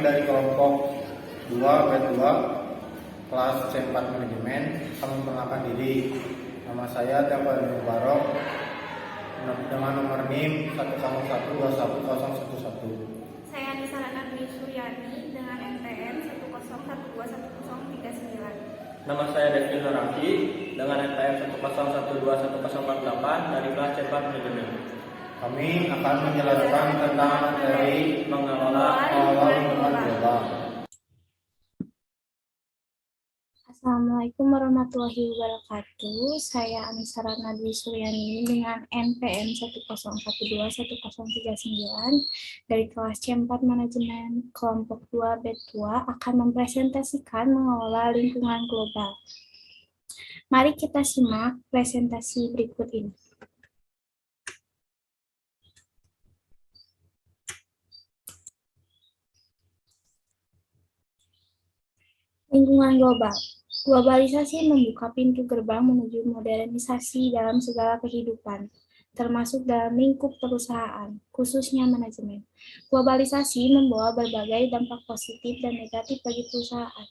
Kami dari kelompok 2 B2 kelas C4 Manajemen. Kami memperkenalkan diri. Nama saya Teofil Mubarok dengan nomor NIM 101211011. Saya Anissa Dwi Suryani dengan NPM 101211039. Nama saya Devil Noraki dengan NPM 1012148 dari kelas C4 Manajemen. Kami akan menjelaskan tentang materi mengelola lingkungan global. Assalamualaikum warahmatullahi wabarakatuh. Saya Anissa Dwi Suryani dengan NPM 101211039 dari kelas C4 Manajemen kelompok 2 B2 akan mempresentasikan mengelola lingkungan global. Mari kita simak presentasi berikut ini. Lingkungan global. Globalisasi membuka pintu gerbang menuju modernisasi dalam segala kehidupan, termasuk dalam lingkup perusahaan, khususnya manajemen. Globalisasi membawa berbagai dampak positif dan negatif bagi perusahaan.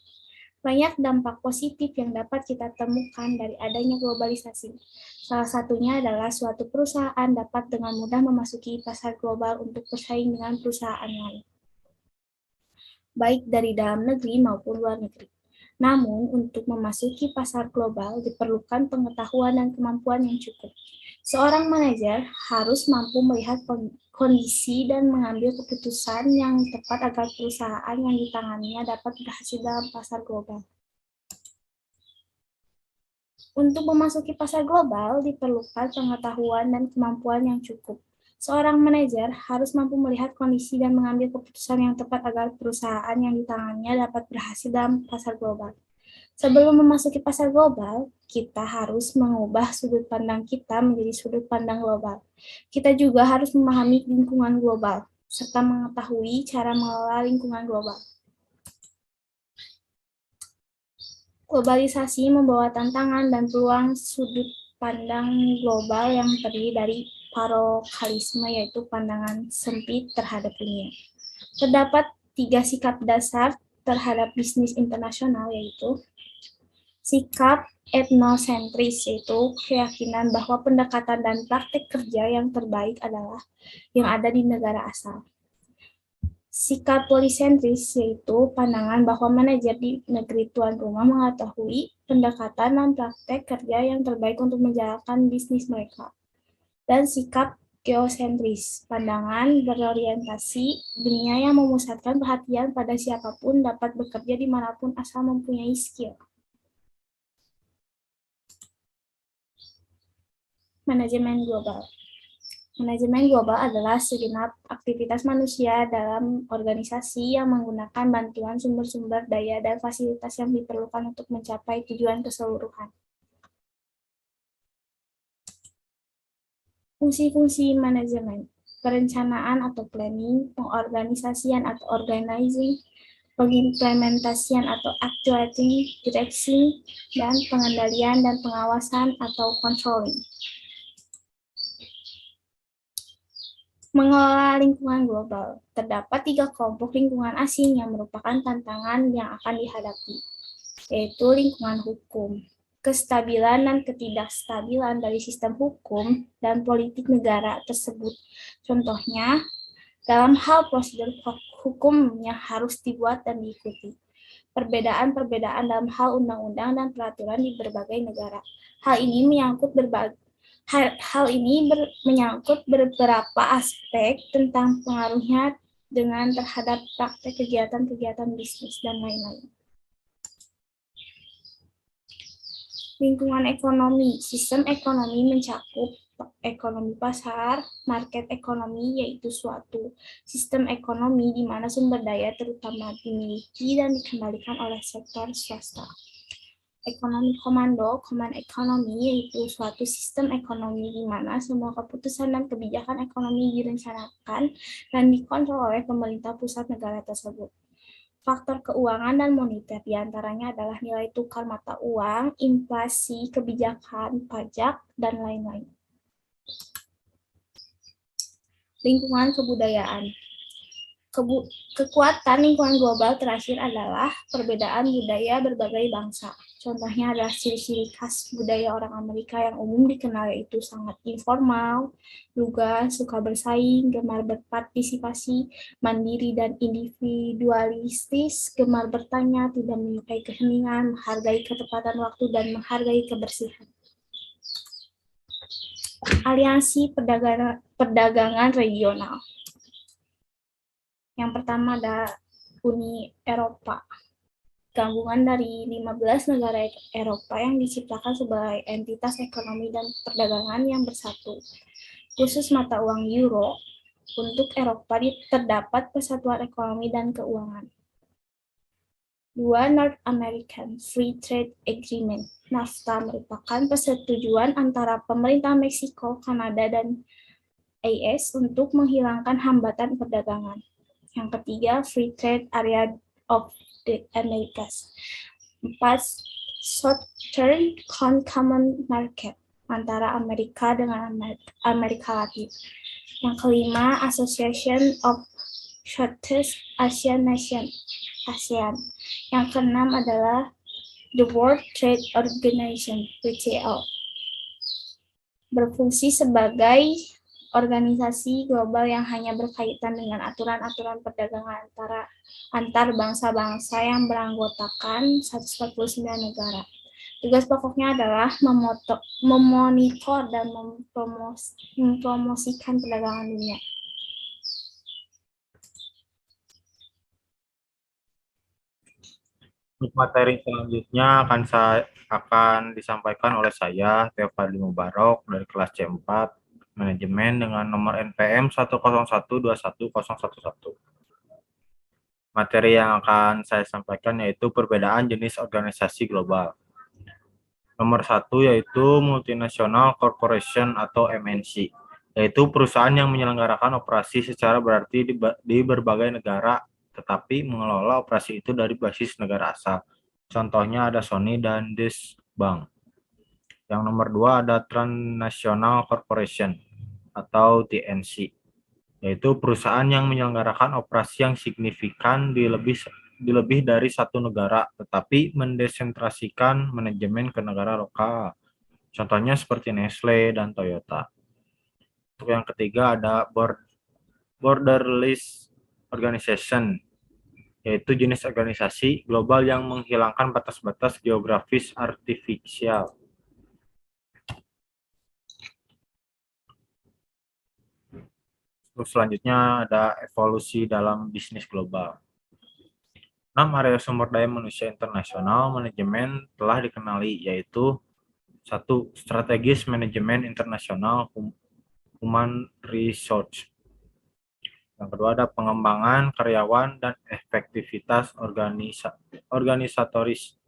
Banyak dampak positif yang dapat kita temukan dari adanya globalisasi. Salah satunya adalah suatu perusahaan dapat dengan mudah memasuki pasar global untuk bersaing dengan perusahaan lain, baik dari dalam negeri maupun luar negeri. Namun, untuk memasuki pasar global diperlukan pengetahuan dan kemampuan yang cukup. Seorang manajer harus mampu melihat kondisi dan mengambil keputusan yang tepat agar perusahaan yang ditanganinya dapat berhasil dalam pasar global. Untuk memasuki pasar global diperlukan pengetahuan dan kemampuan yang cukup. Seorang manajer harus mampu melihat kondisi dan mengambil keputusan yang tepat agar perusahaan yang ditangannya dapat berhasil dalam pasar global. Sebelum memasuki pasar global, kita harus mengubah sudut pandang kita menjadi sudut pandang global. Kita juga harus memahami lingkungan global, serta mengetahui cara mengelola lingkungan global. Globalisasi membawa tantangan dan peluang sudut pandang global yang terdiri dari parokalisme, yaitu pandangan sempit terhadap dunia. Terdapat 3 sikap dasar terhadap bisnis internasional, yaitu sikap etnosentris, yaitu keyakinan bahwa pendekatan dan praktek kerja yang terbaik adalah yang ada di negara asal. Sikap polisentris, yaitu pandangan bahwa manajer di negeri tuan rumah mengetahui pendekatan dan praktek kerja yang terbaik untuk menjalankan bisnis mereka. Dan sikap geosentris, pandangan berorientasi dunia yang memusatkan perhatian pada siapapun dapat bekerja dimanapun asal mempunyai skill. Manajemen global. Manajemen global adalah segenap aktivitas manusia dalam organisasi yang menggunakan bantuan sumber-sumber daya dan fasilitas yang diperlukan untuk mencapai tujuan keseluruhan. Fungsi-fungsi manajemen: perencanaan atau planning, pengorganisasian atau organizing, pengimplementasian atau actuating, directing, dan pengendalian dan pengawasan atau controlling. Mengelola lingkungan global. Terdapat 3 kelompok lingkungan asing yang merupakan tantangan yang akan dihadapi, yaitu lingkungan hukum, kestabilan dan ketidakstabilan dari sistem hukum dan politik negara tersebut. Contohnya, dalam hal prosedur hukum yang harus dibuat dan diikuti. Perbedaan-perbedaan dalam hal undang-undang dan peraturan di berbagai negara. Hal ini menyangkut beberapa aspek tentang pengaruhnya dengan terhadap praktek kegiatan-kegiatan bisnis dan lain-lain. Lingkungan ekonomi. Sistem ekonomi mencakup ekonomi pasar, market ekonomi, yaitu suatu sistem ekonomi di mana sumber daya terutama dimiliki dan dikendalikan oleh sektor swasta. Ekonomi komando, command economy, yaitu suatu sistem ekonomi di mana semua keputusan dan kebijakan ekonomi direncanakan dan dikontrol oleh pemerintah pusat negara tersebut. Faktor keuangan dan moneter diantaranya adalah nilai tukar mata uang, inflasi, kebijakan, pajak, dan lain-lain. Lingkungan kebudayaan. Kekuatan lingkungan global terakhir adalah perbedaan budaya berbagai bangsa. Contohnya adalah ciri-ciri khas budaya orang Amerika yang umum dikenal yaitu sangat informal, lugas, suka bersaing, gemar berpartisipasi, mandiri dan individualistis, gemar bertanya, tidak menyukai keheningan, menghargai ketepatan waktu, dan menghargai kebersihan. Aliansi perdagangan regional. Yang pertama ada Uni Eropa. Gabungan dari 15 negara Eropa yang diciptakan sebagai entitas ekonomi dan perdagangan yang bersatu. Khusus mata uang euro, untuk Eropa terdapat persatuan ekonomi dan keuangan. 2. North American Free Trade Agreement. NAFTA merupakan persetujuan antara pemerintah Meksiko, Kanada, dan AS untuk menghilangkan hambatan perdagangan. Yang ketiga, Free Trade Area of the Americas. 4. Southern Common Market antara Amerika dengan Amerika Latin. Yang kelima, Association of Southeast Asian Nations, ASEAN. Yang keenam adalah the World Trade Organization, WTO. Berfungsi sebagai organisasi global yang hanya berkaitan dengan aturan-aturan perdagangan antar bangsa-bangsa yang beranggotakan 149 negara. Tugas pokoknya adalah memonitor dan mempromosikan perdagangan dunia. Untuk materi selanjutnya akan disampaikan oleh saya, Teo Fadli Mubarok, dari kelas C4 Manajemen dengan nomor NPM 101211011. Materi yang akan saya sampaikan yaitu perbedaan jenis organisasi global. Nomor 1 yaitu Multinational Corporation atau MNC, yaitu perusahaan yang menyelenggarakan operasi secara berarti di berbagai negara, tetapi mengelola operasi itu dari basis negara asal. Contohnya ada Sony dan Deutsche Bank. Yang nomor 2 ada Transnational Corporation atau TNC, yaitu perusahaan yang menyelenggarakan operasi yang signifikan di lebih dari satu negara, tetapi mendesentrasikan manajemen ke negara lokal. Contohnya seperti Nestle dan Toyota. Untuk yang ketiga ada Borderless Organization, yaitu jenis organisasi global yang menghilangkan batas-batas geografis artifisial. Terus selanjutnya ada evolusi dalam bisnis global. 6 area sumber daya manusia internasional manajemen telah dikenali, yaitu 1. Strategis manajemen internasional human resource. Yang kedua ada pengembangan karyawan dan efektivitas organisatoris.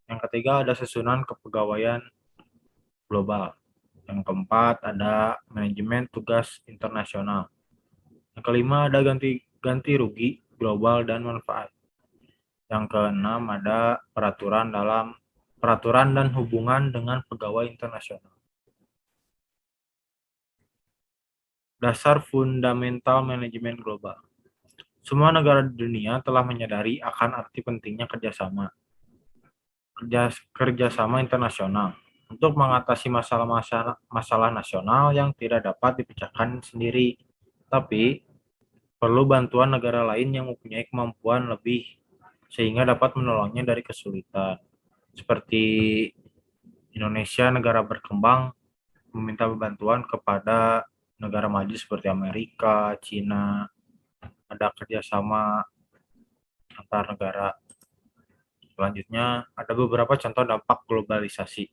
Yang ketiga ada susunan kepegawaian global. Yang keempat ada manajemen tugas internasional. Yang kelima ada ganti rugi global dan manfaat. Yang keenam ada peraturan dan hubungan dengan pegawai internasional. Dasar fundamental manajemen global. Semua negara di dunia telah menyadari akan arti pentingnya kerjasama internasional untuk mengatasi masalah nasional yang tidak dapat dipecahkan sendiri, tapi perlu bantuan negara lain yang mempunyai kemampuan lebih sehingga dapat menolongnya dari kesulitan. Seperti Indonesia, negara berkembang, meminta bantuan kepada negara maju seperti Amerika, Cina, ada kerjasama antar negara. Selanjutnya ada beberapa contoh dampak globalisasi.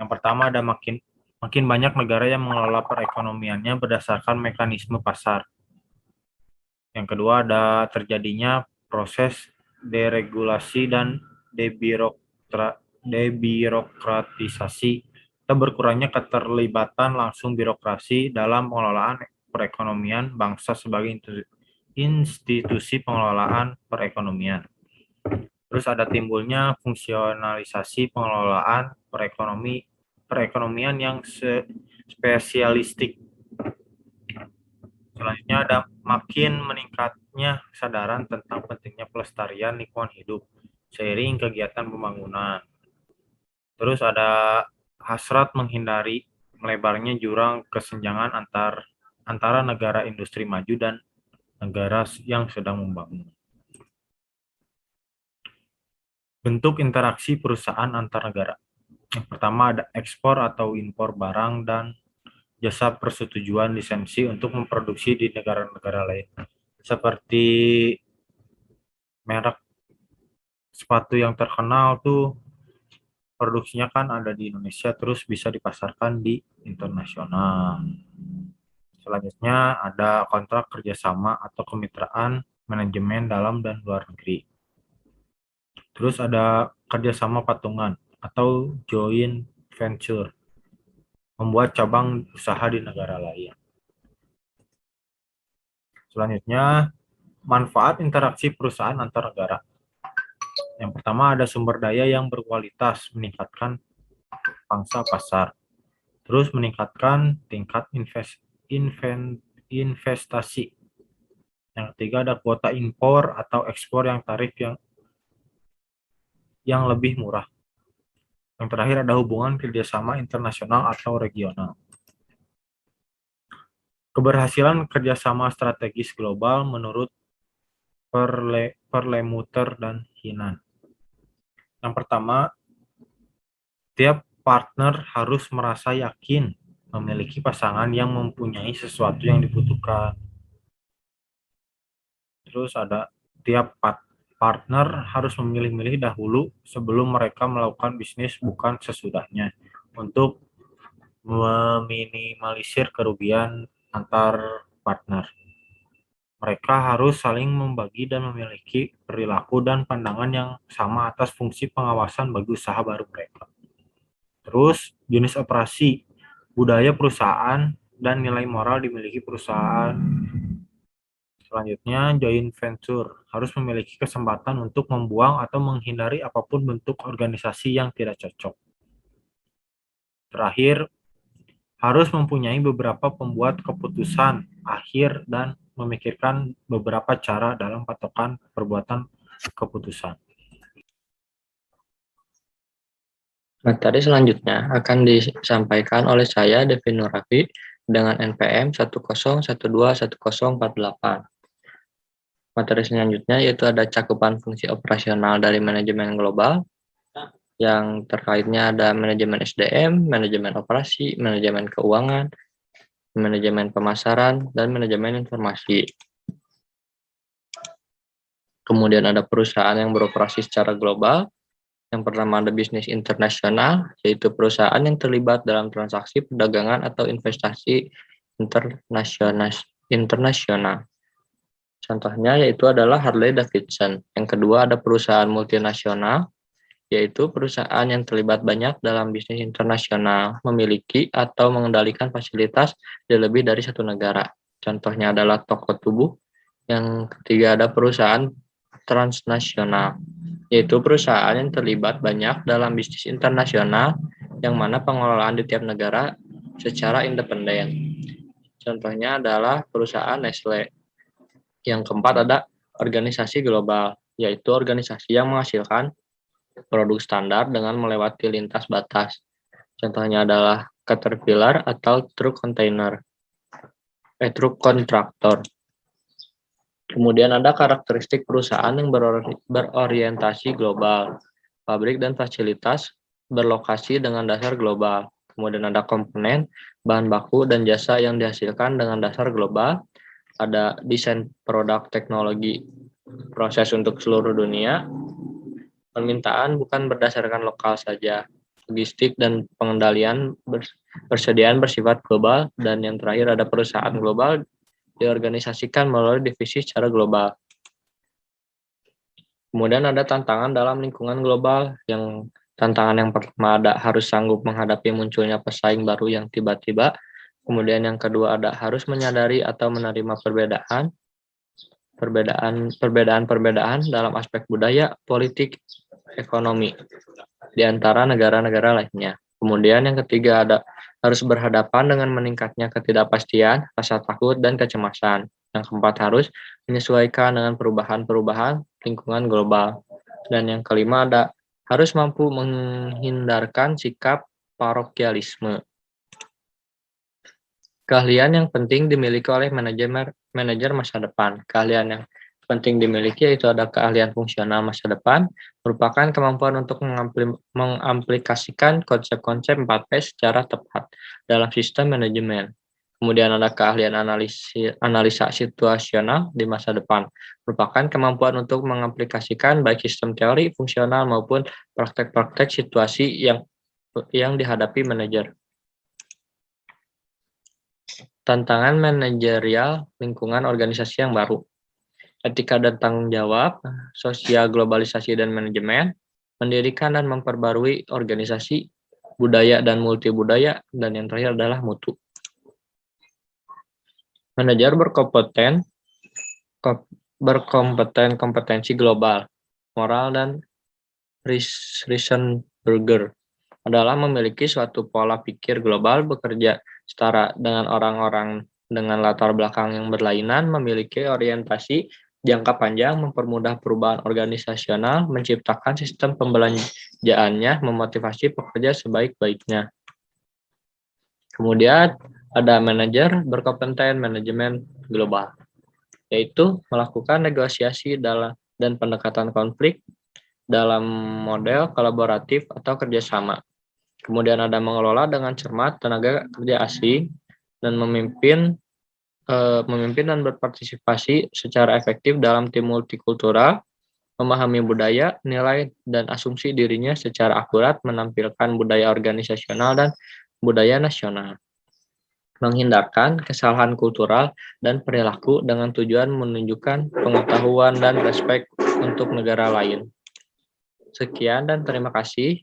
Yang pertama ada makin banyak negara yang mengelola perekonomiannya berdasarkan mekanisme pasar. Yang kedua ada terjadinya proses deregulasi dan debirokratisasi atau berkurangnya keterlibatan langsung birokrasi dalam pengelolaan perekonomian bangsa sebagai institusi pengelolaan perekonomian. Terus ada timbulnya fungsionalisasi pengelolaan perekonomian yang spesialistik. Selanjutnya ada makin meningkatnya kesadaran tentang pentingnya pelestarian lingkungan hidup seiring kegiatan pembangunan. Terus ada hasrat menghindari melebarnya jurang kesenjangan antara negara industri maju dan negara yang sedang membangun. Bentuk interaksi perusahaan antar negara. Yang pertama ada ekspor atau impor barang dan jasa persetujuan lisensi untuk memproduksi di negara-negara lain. Seperti merek sepatu yang terkenal tuh produksinya kan ada di Indonesia terus bisa dipasarkan di internasional. Selanjutnya ada kontrak kerjasama atau kemitraan manajemen dalam dan luar negeri. Terus ada kerjasama patungan atau joint venture, membuat cabang usaha di negara lain. Selanjutnya, manfaat interaksi perusahaan antar negara. Yang pertama ada sumber daya yang berkualitas, meningkatkan pangsa pasar. Terus meningkatkan tingkat investasi. Yang ketiga ada kuota impor atau ekspor yang tarif yang lebih murah. Yang terakhir ada hubungan kerjasama internasional atau regional. Keberhasilan kerjasama strategis global menurut Perlmutter dan Hinan. Yang pertama, tiap partner harus merasa yakin memiliki pasangan yang mempunyai sesuatu yang dibutuhkan. Terus ada tiap partner harus memilih-milih dahulu sebelum mereka melakukan bisnis, bukan sesudahnya, untuk meminimalisir kerugian antar partner. Mereka harus saling membagi dan memiliki perilaku dan pandangan yang sama atas fungsi pengawasan bagi usaha baru mereka. Terus, jenis operasi, budaya perusahaan, dan nilai moral dimiliki perusahaan. Selanjutnya, joint venture harus memiliki kesempatan untuk membuang atau menghindari apapun bentuk organisasi yang tidak cocok. Terakhir, harus mempunyai beberapa pembuat keputusan akhir dan memikirkan beberapa cara dalam patokan perbuatan keputusan. Materi selanjutnya akan disampaikan oleh saya, Devi Nurafi, dengan NPM 10121048. Materi selanjutnya yaitu ada cakupan fungsi operasional dari manajemen global, yang terkaitnya ada manajemen SDM, manajemen operasi, manajemen keuangan, manajemen pemasaran, dan manajemen informasi. Kemudian ada perusahaan yang beroperasi secara global. Yang pertama ada bisnis internasional, yaitu perusahaan yang terlibat dalam transaksi perdagangan atau investasi internasional. Contohnya yaitu adalah Harley Davidson. Yang kedua ada perusahaan multinasional, yaitu perusahaan yang terlibat banyak dalam bisnis internasional, memiliki atau mengendalikan fasilitas di lebih dari satu negara. Contohnya adalah toko tubuh. Yang ketiga ada perusahaan transnasional, yaitu perusahaan yang terlibat banyak dalam bisnis internasional yang mana pengelolaan di tiap negara secara independen. Contohnya adalah perusahaan Nestle. Yang keempat ada organisasi global, yaitu organisasi yang menghasilkan produk standar dengan melewati lintas batas. Contohnya adalah Caterpillar atau truk kontraktor. Kemudian ada karakteristik perusahaan yang berorientasi global, pabrik dan fasilitas berlokasi dengan dasar global. Kemudian ada komponen, bahan baku, dan jasa yang dihasilkan dengan dasar global. Ada desain produk teknologi, proses untuk seluruh dunia. Permintaan bukan berdasarkan lokal saja. Logistik dan pengendalian persediaan bersifat global. Dan yang terakhir ada perusahaan global diorganisasikan melalui divisi secara global. Kemudian ada tantangan dalam lingkungan global. Yang tantangan yang pertama ada harus sanggup menghadapi munculnya pesaing baru yang tiba-tiba. Kemudian yang kedua ada harus menyadari atau menerima perbedaan dalam aspek budaya, politik, ekonomi di antara negara-negara lainnya. Kemudian yang ketiga ada harus berhadapan dengan meningkatnya ketidakpastian, rasa takut, dan kecemasan. Yang keempat, harus menyesuaikan dengan perubahan-perubahan lingkungan global. Dan yang kelima, harus mampu menghindarkan sikap parokialisme. Keahlian yang penting dimiliki oleh manajer masa depan. Keahlian yang penting dimiliki yaitu ada keahlian fungsional masa depan, merupakan kemampuan untuk mengaplikasikan konsep-konsep 4P secara tepat dalam sistem manajemen. Kemudian ada keahlian analisa situasional di masa depan, merupakan kemampuan untuk mengaplikasikan baik sistem teori, fungsional maupun praktek-praktek situasi yang dihadapi manajer. Tantangan manajerial lingkungan organisasi yang baru. Etika dan tanggung jawab, sosial globalisasi dan manajemen, mendirikan dan memperbarui organisasi, budaya dan multibudaya, dan yang terakhir adalah mutu. Manajer berkompetensi global, moral dan Risenberger adalah memiliki suatu pola pikir global, bekerja setara dengan orang-orang dengan latar belakang yang berlainan, memiliki orientasi jangka panjang, mempermudah perubahan organisasional, menciptakan sistem pembelanjaannya, memotivasi pekerja sebaik-baiknya. Kemudian ada manajer berkompeten manajemen global, yaitu melakukan negosiasi dan pendekatan konflik dalam model kolaboratif atau kerjasama. Kemudian ada mengelola dengan cermat tenaga kerja asing dan memimpin dan berpartisipasi secara efektif dalam tim multikultural, memahami budaya, nilai, dan asumsi dirinya secara akurat, menampilkan budaya organisasional dan budaya nasional, menghindarkan kesalahan kultural dan perilaku dengan tujuan menunjukkan pengetahuan dan respek untuk negara lain. Sekian dan terima kasih.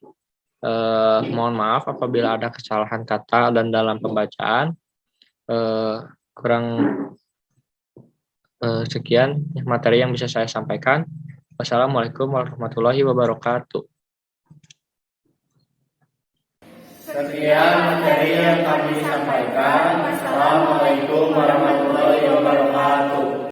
Mohon maaf apabila ada kesalahan kata dan dalam pembacaan. Sekian materi yang bisa saya sampaikan. Wassalamualaikum warahmatullahi wabarakatuh. Sekian materi yang kami sampaikan. Assalamualaikum warahmatullahi